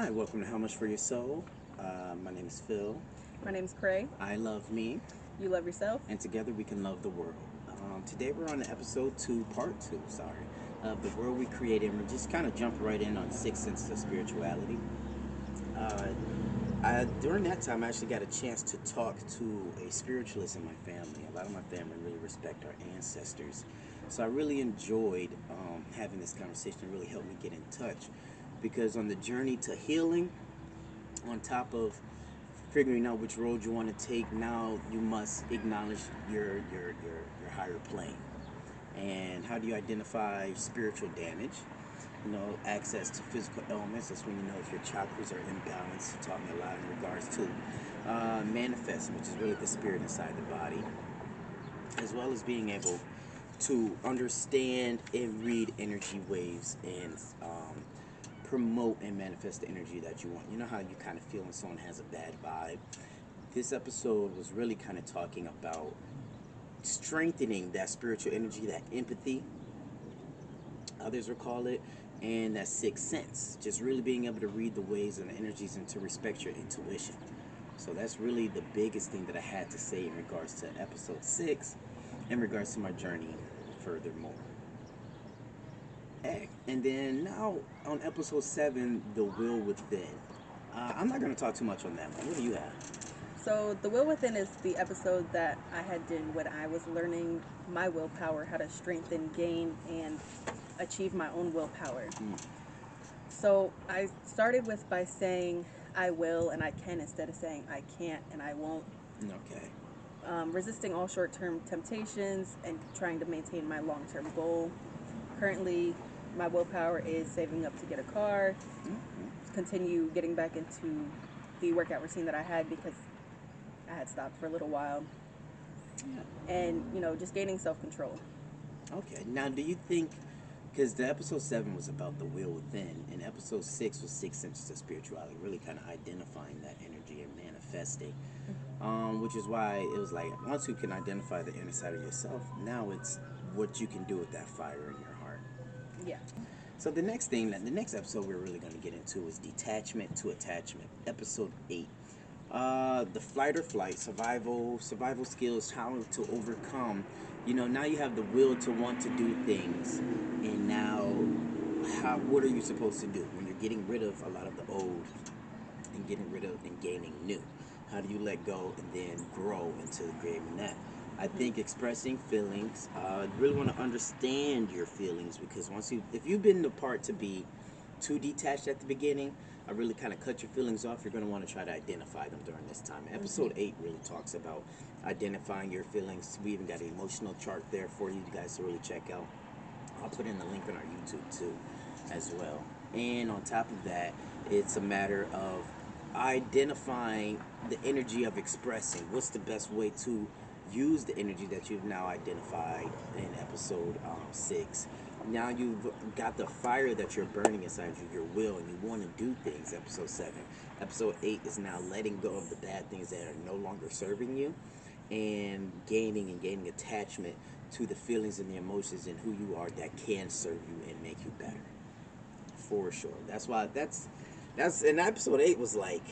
Hi, welcome to How Much for Your Soul. My name is Phil. My name's Cray. I love me, You love yourself? and together we can love the world. Today we're on episode 2, part 2, of The World We Created, and we're just kind of jumping right in on Six Senses of Spirituality. During that time, I actually got a chance to talk to a spiritualist in my family. A lot of my family really respect our ancestors. So I really enjoyed having this conversation. It really helped me get in touch. Because on the journey to healing, on top of figuring out which road you want to take, now you must acknowledge your higher plane. And how do you identify spiritual damage? Access to physical elements. That's when you know if your chakras are imbalanced. It taught me a lot in regards to manifesting, which is really the spirit inside the body, as well as being able to understand and read energy waves and promote and manifest the energy that you want. You know how you kind of feel when someone has a bad vibe? This episode was really kind of talking about strengthening that spiritual energy, that empathy, others will call it, and that sixth sense. Just really being able to read the waves and the energies and to respect your intuition. So that's really the biggest thing that I had to say in regards to episode 6, in regards to my journey furthermore. And then now on episode 7, The Will Within. I'm not going to talk too much on that one. What do you have? So, The Will Within is the episode that I had done when I was learning my willpower, how to strengthen, gain, and achieve my own willpower. So, I started with by saying I will and I can instead of saying I can't and I won't. Okay. Resisting all short-term temptations and trying to maintain my long-term goal. Currently, my willpower is saving up to get a car, continue getting back into the workout routine that I had because I had stopped for a little while, and just gaining self-control. Okay. Now, do you think, because the episode 7 was about the will within, and episode 6 was Six Senses of Spirituality, really kind of identifying that energy and manifesting, which is why it was like once you can identify the inner side of yourself, now it's what you can do with that fire in your heart. Yeah. So the next episode we're really going to get into is detachment to attachment, episode 8. The flight or flight, survival skills, how to overcome. Now you have the will to want to do things, and now what are you supposed to do when you're getting rid of a lot of the old and getting rid of and gaining new? How do you let go and then grow into creating that? I think expressing feelings, really want to understand your feelings, because if you've been the part to be too detached at the beginning, I really kind of cut your feelings off. You're going to want to try to identify them during this time. Episode 8 really talks about identifying your feelings. We even got an emotional chart there for you guys to really check out. I'll put in the link on our YouTube too as well. And on top of that, it's a matter of identifying the energy of expressing. What's the best way to use the energy that you've now identified in episode 6? Now you've got the fire that you're burning inside you, your will, and you want to do things. Episode 7. Episode 8 is now letting go of the bad things that are no longer serving you, and gaining attachment to the feelings and the emotions and who you are that can serve you and make you better. For sure. That's why that's and episode 8 was like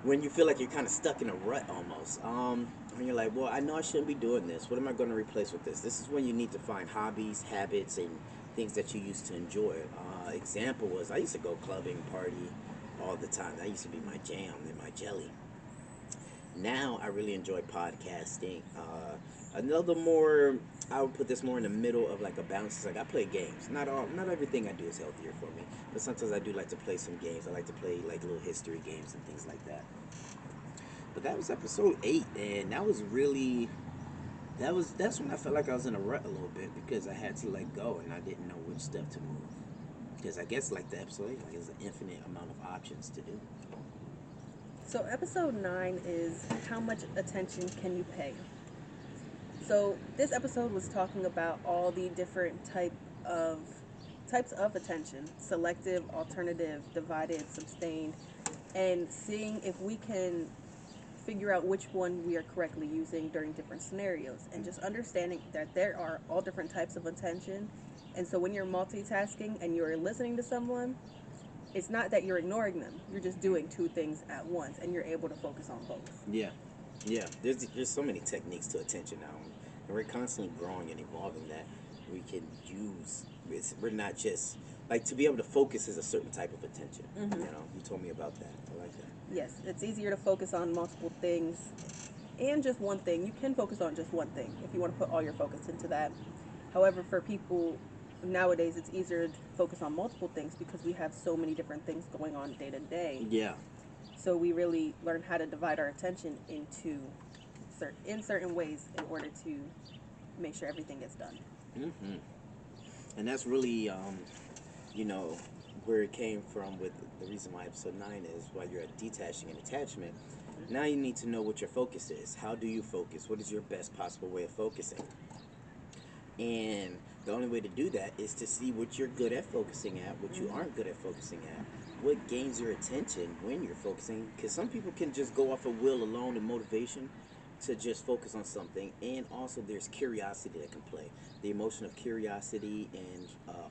when you feel like you're kind of stuck in a rut almost. When you're like, well, I know I shouldn't be doing this. What am I going to replace with this? This is when you need to find hobbies, habits, and things that you used to enjoy. Example was I used to go clubbing, party all the time. That used to be my jam and my jelly. Now I really enjoy podcasting. Another more, I would put this more in the middle of like a balance. It's like I play games. Not everything I do is healthier for me, but sometimes I do like to play some games. I like to play like little history games and things like that. But that was episode 8, and that was really that's when I felt like I was in a rut a little bit, because I had to let go and I didn't know which step to move. Because I guess like the episode 8, like there's an infinite amount of options to do. So episode 9 is how much attention can you pay? So this episode was talking about all the different types of attention: selective, alternative, divided, sustained, and seeing if we can figure out which one we are correctly using during different scenarios, and just understanding that there are all different types of attention. And so when you're multitasking and you're listening to someone, it's not that you're ignoring them. You're just doing two things at once, and you're able to focus on both. Yeah, yeah. There's so many techniques to attention now, and we're constantly growing and evolving that we can use. We're not just like to be able to focus is a certain type of attention. You told me about that. I like that. Yes, it's easier to focus on multiple things and just one thing. You can focus on just one thing if you want to put all your focus into that. However, for people nowadays, it's easier to focus on multiple things because we have so many different things going on day to day. Yeah, So we really learn how to divide our attention into certain ways in order to make sure everything gets done. and that's really you know, where it came from with the reason why episode 9 is while you're at detaching and attachment. Now you need to know what your focus is. How do you focus? What is your best possible way of focusing? And the only way to do that is to see what you're good at focusing at, what you aren't good at focusing at, what gains your attention when you're focusing. Because some people can just go off of will alone and motivation to just focus on something. And also there's curiosity that can play. The emotion of curiosity and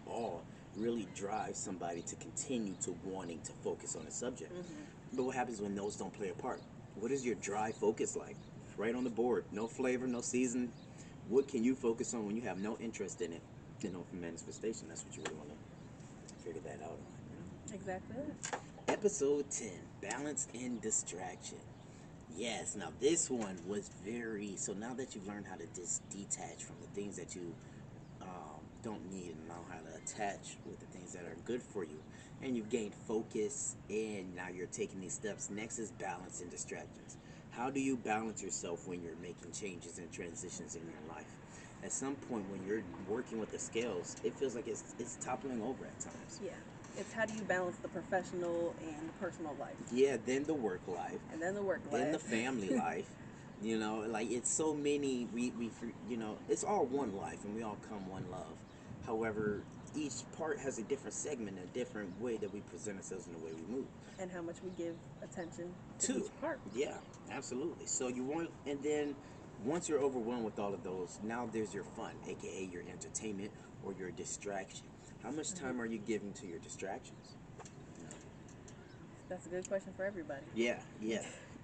awe really drives somebody to continue to wanting to focus on a subject. But what happens when those don't play a part? What is your dry focus like? Right on the board, no flavor, no season. What can you focus on when you have no interest in it? For manifestation, that's what you really want to figure that out on. Exactly. Episode 10, balance and distraction. Yes, now this one was very, so now that you've learned how to detach from the things that you don't need and know how to attach with the things that are good for you, and you've gained focus and now you're taking these steps, next is balance and distractions. How do you balance yourself when you're making changes and transitions in your life? At some point when you're working with the scales, it feels like it's toppling over at times. Yeah. It's how do you balance the professional and the personal life? Yeah, then the work life. And then the work life. Then the family life. Like it's so many, it's all one life and we all come one love. However, each part has a different segment, a different way that we present ourselves and the way we move. And how much we give attention to each part. Yeah, absolutely. So and then once you're overwhelmed with all of those, now there's your fun, aka your entertainment or your distraction. How much time are you giving to your distractions? That's a good question for everybody. Yeah.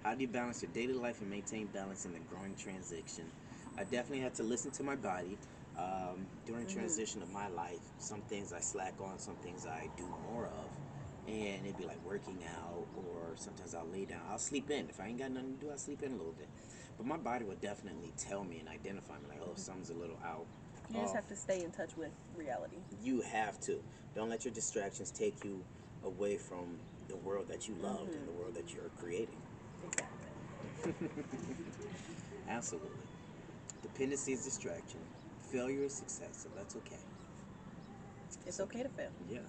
How do you balance your daily life and maintain balance in the growing transition? I definitely had to listen to my body during transition of my life. Some things I slack on, some things I do more of. And it'd be like working out, or sometimes I'll lay down. I'll sleep in. If I ain't got nothing to do, I'll sleep in a little bit. But my body would definitely tell me and identify me like, oh, something's a little out. You just have to stay in touch with reality. You have to. Don't let your distractions take you away from the world that you loved and the world that you're creating. Exactly. Absolutely. Dependency is distraction. Failure is success, so that's okay. It's okay to fail. Yeah.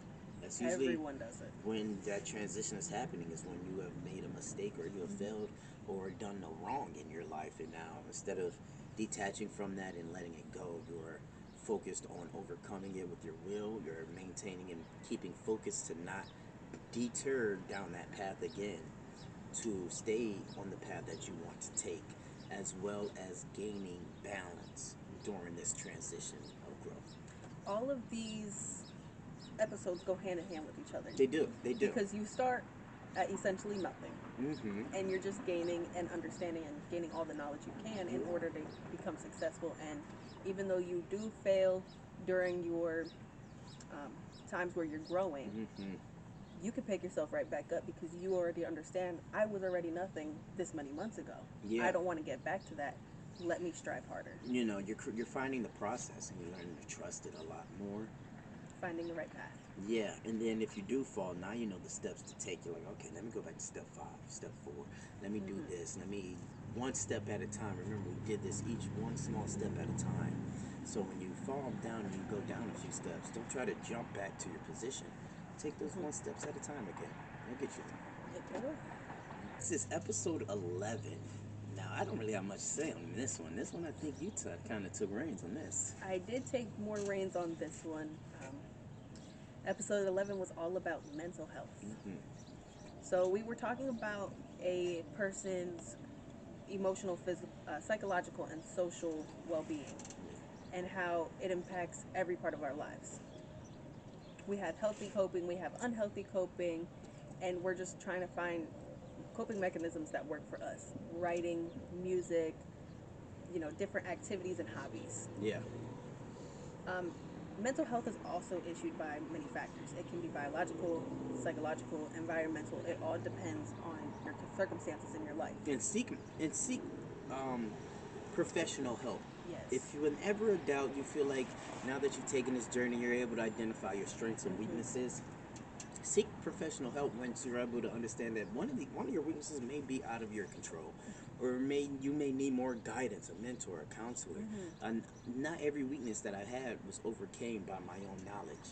That's usually everyone does it. when that transition is happening is when you have made a mistake or you have failed or done no wrong in your life, and now instead of detaching from that and letting it go, you're focused on overcoming it with your will. You're maintaining and keeping focus to not deter down that path again, to stay on the path that you want to take, as well as gaining balance during this transition of growth. All of these episodes go hand in hand with each other. They do. Because you start at essentially nothing. Mm-hmm. And you're just gaining and understanding and gaining all the knowledge you can in order to become successful. And even though you do fail during your times where you're growing, you can pick yourself right back up because you already understand I was already nothing this many months ago. Yeah. I don't want to get back to that. Let me strive harder. You're finding the process and you're learning to trust it a lot more. Finding the right path. Yeah, and then if you do fall, now you know the steps to take. You're like, okay, let me go back to step 5, step 4. Let me do this. Let me one step at a time. Remember, we did this each one small step at a time. So when you fall down and you go down a few steps, don't try to jump back to your position. Take those one steps at a time again. We'll get you there. Okay. This is episode 11. Now, I don't really have much to say on this one. This one, I think you kind of took reins on this. I did take more reins on this one. Episode 11 was all about mental health. So we were talking about a person's emotional, physical, psychological, and social well-being and how it impacts every part of our lives. We have healthy coping, we have unhealthy coping, and we're just trying to find coping mechanisms that work for us. Writing, music, different activities and hobbies. Yeah. Um, Mental health is also issued by many factors. It can be biological, psychological, environmental. It all depends on your circumstances in your life. And seek um, professional help. Yes. If you, whenever a doubt, you feel like now that you've taken this journey, you're able to identify your strengths and weaknesses. Seek professional help once you're able to understand that one of your weaknesses may be out of your control, or you may need more guidance, a mentor, a counselor. And not every weakness that I had was overcame by my own knowledge.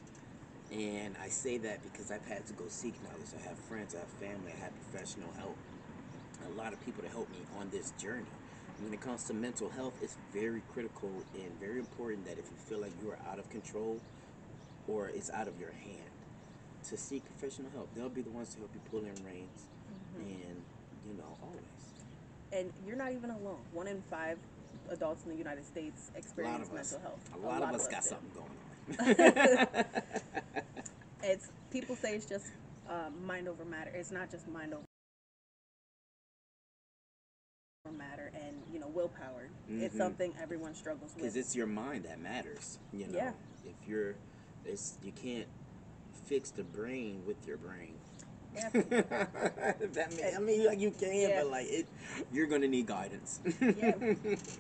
And I say that because I've had to go seek knowledge. I have friends, I have family, I have professional help, a lot of people to help me on this journey. When it comes to mental health, it's very critical and very important that if you feel like you are out of control or it's out of your hand, to seek professional help. They'll be the ones to help you pull in reins, and always. And you're not even alone. 1 in 5 adults in the United States A lot experience of us, mental health. a lot of us got do. something going on. It's people say it's just mind over matter. It's not just mind over matter and willpower. It's something everyone struggles with. Because it's your mind that matters. Yeah. If you can't fix the brain with your brain. Yeah. Like you can, Yeah. but like you're gonna need guidance. Yeah.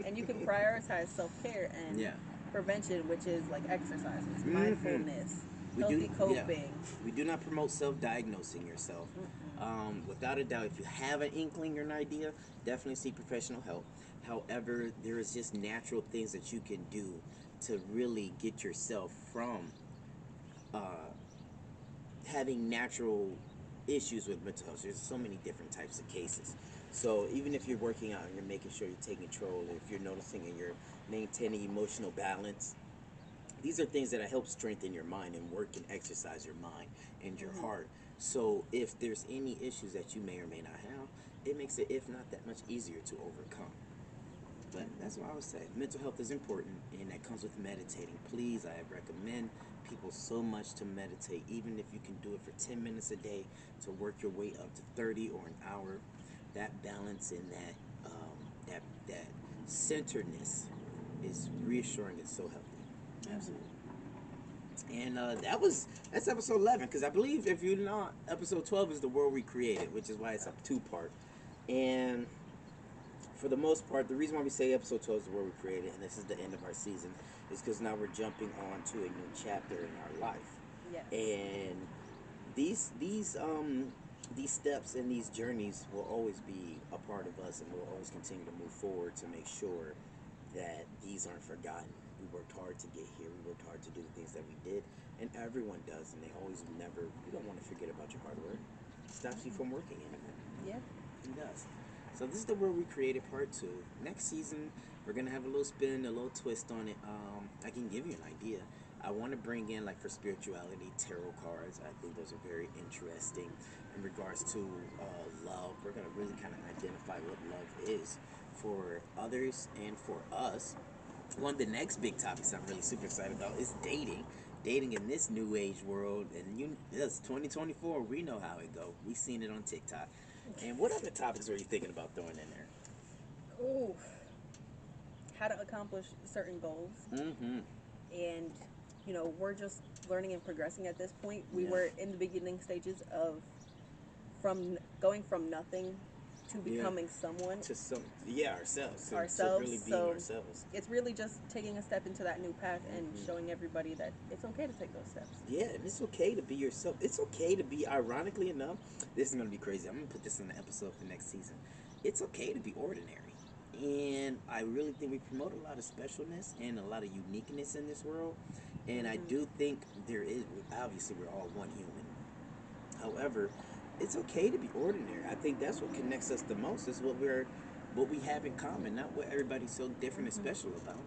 And you can prioritize self-care and Yeah. prevention, which is like exercises, mindfulness, healthy coping. We do not promote self-diagnosing yourself. Without a doubt, if you have an inkling or an idea, definitely seek professional help. However, there is just natural things that you can do to really get yourself from having natural issues with mental health. There's so many different types of cases. So even if you're working out and you're making sure you're taking control, if you're noticing and you're maintaining emotional balance, these are things that help strengthen your mind and work and exercise your mind and your heart. So if there's any issues that you may or may not have, it makes it, if not that much easier to overcome. But that's what I would say. Mental health is important, and that comes with meditating. Please, I recommend people so much to meditate, even if you can do it for 10 minutes a day to work your way up to 30 or an hour. That balance and that centeredness is reassuring and so healthy. Absolutely. And that's episode 11, because I believe, if you're not, episode 12 is the world we created, which is why it's a 2-part. And for the most part, the reason why we say episode 12 is the world we created, and this is the end of our season, is because now we're jumping on to a new chapter in our life. Yes. And these steps and these journeys will always be a part of us, and we'll always continue to move forward to make sure that these aren't forgotten. We worked hard to get here. We worked hard to do the things that we did, and everyone does, and they always never. You don't want to forget about your hard work. It stops you from working anymore. Yeah. It does. So this is the world we created, part 2. Next season, we're gonna have a little spin, a little twist on it. I can give you an idea. I want to bring in, like, for spirituality, tarot cards. I think those are very interesting. In regards to love, we're gonna really kind of identify what love is for others and for us. One of the next big topics I'm really super excited about is dating in this new age world. And it's 2024, we know how it go. We seen it on TikTok. And what other topics are you thinking about throwing in there? Ooh. How to accomplish certain goals. And we're just learning and progressing at this point. We were in the beginning stages of going from nothing to becoming someone. To ourselves. To really being ourselves. It's really just taking a step into that new path and showing everybody that it's okay to take those steps. Yeah, and it's okay to be yourself. It's okay to be, ironically enough, this is going to be crazy. I'm going to put this in the episode for next season. It's okay to be ordinary. And I really think we promote a lot of specialness and a lot of uniqueness in this world. And I do think there is, obviously we're all one human. However, it's okay to be ordinary. I think that's what connects us the most, is what we have in common, not what everybody's so different and special about.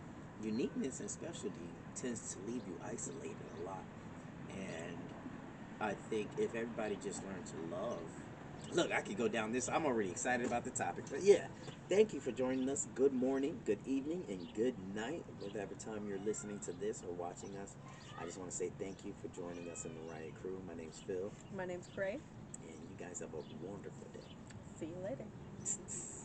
Uniqueness and specialty tends to leave you isolated a lot. And I think if everybody just learned to love, look, I could go down this. I'm already excited about the topic, but yeah, Thank you for joining us. Good morning, good evening, and good night. Whatever time you're listening to this or watching us, I just want to say thank you for joining us in the Riot Crew. My name's Phil, My name's Cray. and you guys have a wonderful day. See you later.